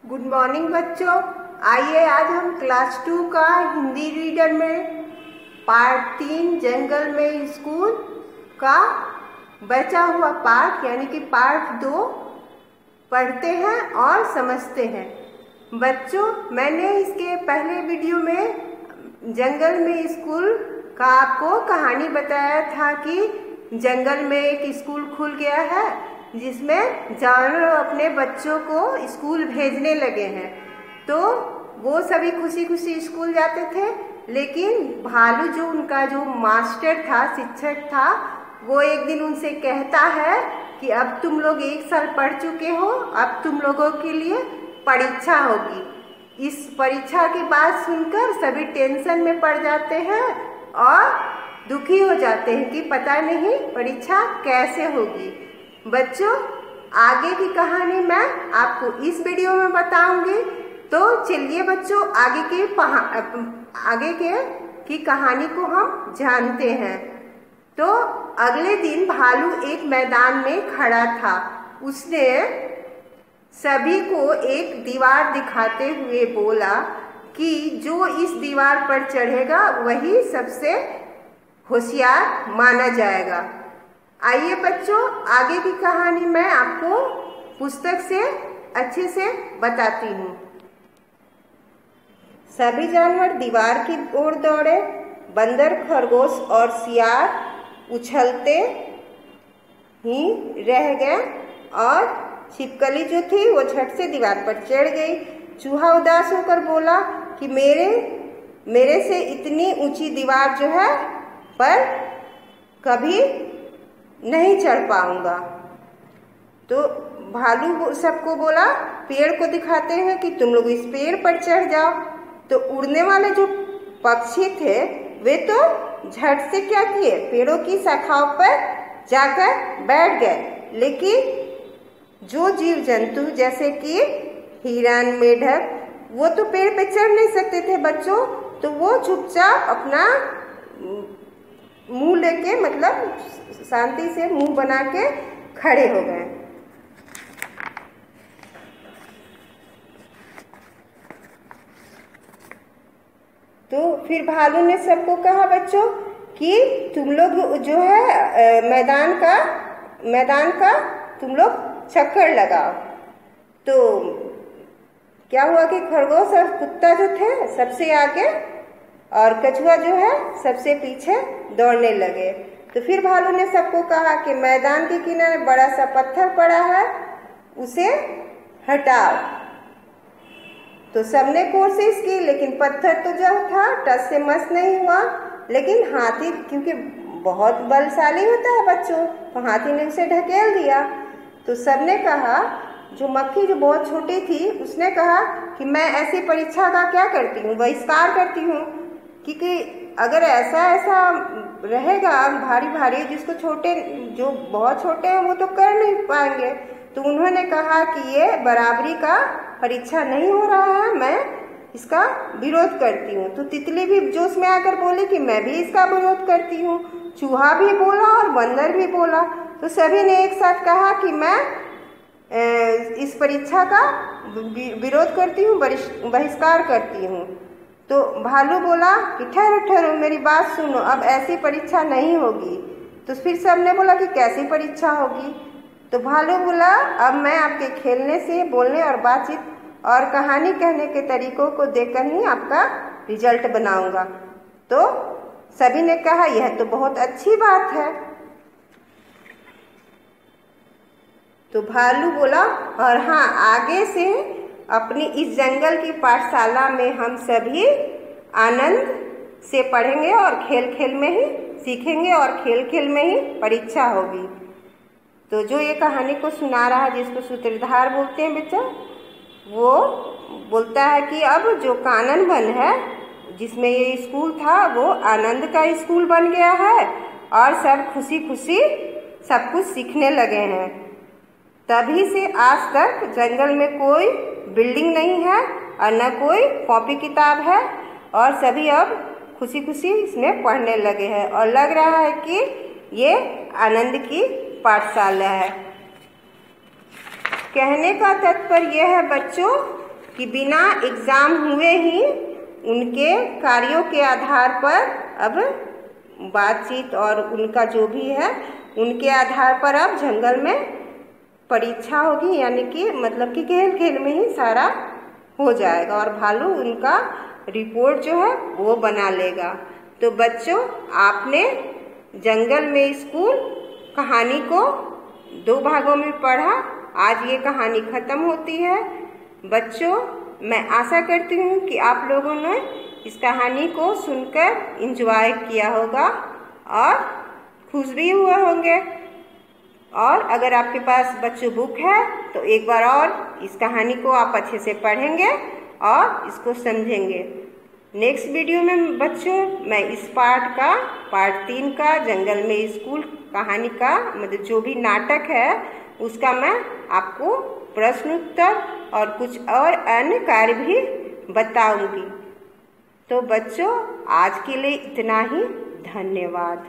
Good morning बच्चों। आइए आज हम क्लास 2 का हिंदी रीडर में पार्ट 3 जंगल में स्कूल का बचा हुआ पार्ट यानी कि पार्ट 2 पढ़ते हैं और समझते हैं। बच्चों, मैंने इसके पहले वीडियो में जंगल में स्कूल का आपको कहानी बताया था कि जंगल में एक स्कूल खुल गया है जिसमें जानवर अपने बच्चों को स्कूल भेजने लगे हैं। तो वो सभी खुशी खुशी स्कूल जाते थे, लेकिन भालू जो उनका जो मास्टर था, शिक्षक था, वो एक दिन उनसे कहता है कि अब तुम लोग 1 साल पढ़ चुके हो, अब तुम लोगों के लिए परीक्षा होगी। इस परीक्षा की बात सुनकर सभी टेंशन में पड़ जाते हैं और दुखी हो जाते हैं कि पता नहीं परीक्षा कैसे होगी। बच्चों, आगे की कहानी मैं आपको इस वीडियो में बताऊंगी। तो चलिए बच्चों, आगे की कहानी को हम जानते हैं। तो अगले दिन भालू एक मैदान में खड़ा था। उसने सभी को एक दीवार दिखाते हुए बोला कि जो इस दीवार पर चढ़ेगा वही सबसे होशियार माना जाएगा। आइए बच्चों, आगे की कहानी मैं आपको पुस्तक से अच्छे से बताती हूँ। सभी जानवर दीवार की ओर दौड़े। बंदर, खरगोश और सियार उछलते ही रह गए और छिपकली जो थी वो झट से दीवार पर चढ़ गई। चूहा उदास होकर बोला कि मेरे से इतनी ऊंची दीवार जो है पर कभी नहीं चढ़ पाऊंगा। तो भालू सबको बोला, पेड़ को दिखाते हैं कि तुम लोग इस पेड़ पर चढ़ जाओ। तो उड़ने वाले जो पक्षी थे वे तो झट से क्या किए, पेड़ों की शाखाओं पर जाकर बैठ गए। लेकिन जो जीव जंतु जैसे कि हिरन, मेढक, वो तो पेड़ पे चढ़ नहीं सकते थे बच्चों। तो वो चुपचाप अपना मुंह लेके, मतलब शांति से मुंह बना के खड़े हो गए। तो फिर भालू ने सबको कहा बच्चों कि तुम लोग जो है मैदान का तुम लोग चक्कर लगाओ। तो क्या हुआ कि खरगोश और कुत्ता जो थे सबसे आगे और कछुआ जो है सबसे पीछे दौड़ने लगे। तो फिर भालू ने सबको कहा कि मैदान के किनारे बड़ा सा पत्थर पड़ा है, उसे हटाओ। तो सबने कोशिश की, लेकिन पत्थर तो जो था टस से मस नहीं हुआ। लेकिन हाथी क्योंकि बहुत बलशाली होता है बच्चों, तो हाथी ने उसे ढकेल दिया। तो सबने कहा, जो मक्खी जो बहुत छोटी थी उसने कहा कि मैं ऐसी परीक्षा का क्या करती हूँ, बहिष्कार करती हूँ, क्योंकि अगर ऐसा रहेगा भारी भारी, जो बहुत छोटे हैं वो तो कर नहीं पाएंगे। तो उन्होंने कहा कि ये बराबरी का परीक्षा नहीं हो रहा है, मैं इसका विरोध करती हूँ। तो तितली भी जोश में आकर बोली कि मैं भी इसका विरोध करती हूँ। चूहा भी बोला और बंदर भी बोला। तो सभी ने एक साथ कहा कि मैं इस परीक्षा का विरोध करती हूँ, बहिष्कार करती हूँ। तो भालू बोला कि ठहरो, मेरी बात सुनो, अब ऐसी परीक्षा नहीं होगी। तो फिर सबने बोला कि कैसी परीक्षा होगी। तो भालू बोला, अब मैं आपके खेलने से, बोलने और बातचीत और कहानी कहने के तरीकों को देखकर ही आपका रिजल्ट बनाऊंगा। तो सभी ने कहा यह तो बहुत अच्छी बात है। तो भालू बोला, और हाँ, आगे से अपनी इस जंगल की पाठशाला में हम सभी आनंद से पढ़ेंगे और खेल खेल में ही सीखेंगे और खेल खेल में ही परीक्षा होगी। तो जो ये कहानी को सुना रहा है, जिसको सूत्रधार बोलते हैं बच्चा, वो बोलता है कि अब जो कानन वन है जिसमें ये स्कूल था वो आनंद का स्कूल बन गया है और सब खुशी खुशी सब कुछ सीखने लगे हैं। तभी से आज तक जंगल में कोई बिल्डिंग नहीं है और न कोई कॉपी किताब है और सभी अब खुशी खुशी इसमें पढ़ने लगे हैं और लग रहा है कि ये आनंद की पाठशाला है। कहने का तात्पर्य यह है बच्चों कि बिना एग्ज़ाम हुए ही उनके कार्यों के आधार पर अब बातचीत और उनका जो भी है उनके आधार पर अब जंगल में परीक्षा होगी, यानी कि मतलब कि खेल खेल में ही सारा हो जाएगा और भालू उनका रिपोर्ट जो है वो बना लेगा। तो बच्चों, आपने जंगल में स्कूल कहानी को 2 भागों में पढ़ा। आज ये कहानी ख़त्म होती है। बच्चों, मैं आशा करती हूँ कि आप लोगों ने इस कहानी को सुनकर एंजॉय किया होगा और खुश भी हुए होंगे। और अगर आपके पास बच्चों बुक है तो एक बार और इस कहानी को आप अच्छे से पढ़ेंगे और इसको समझेंगे। नेक्स्ट वीडियो में बच्चों मैं इस पार्ट 3 का जंगल में स्कूल कहानी का मतलब जो भी नाटक है उसका मैं आपको प्रश्न उत्तर और कुछ और अन्य कार्य भी बताऊंगी। तो बच्चों, आज के लिए इतना ही। धन्यवाद।